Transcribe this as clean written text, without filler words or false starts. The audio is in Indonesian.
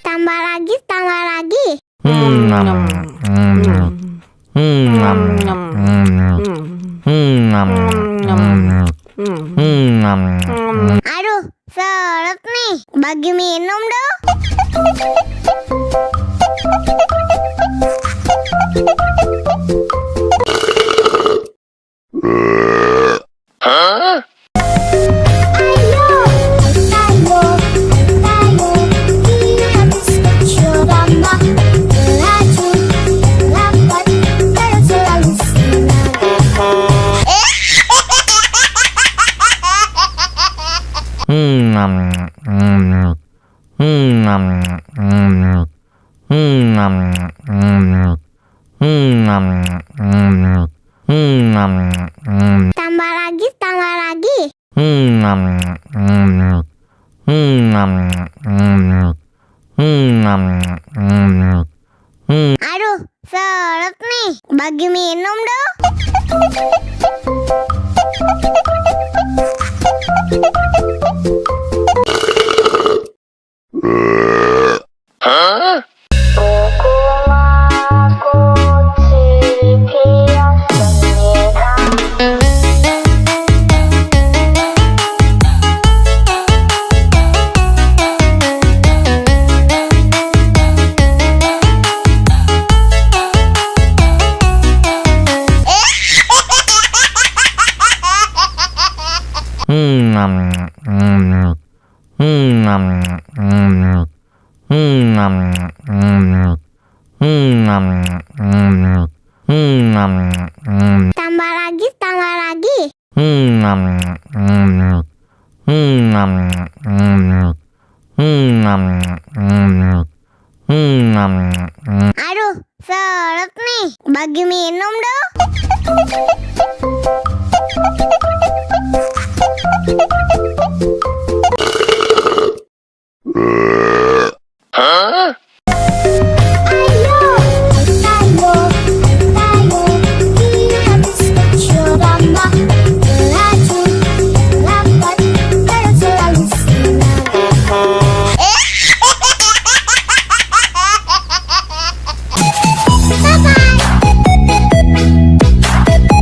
Tambah lagi, tambah lagi. Aduh, seret nih. Bagi minum dong. Tambah lagi, tambah lagi. Aduh, seret nih. Bagi minum dong. Tambah lagi, tambah lagi. Aduh, seret nih. Bagi minum dong.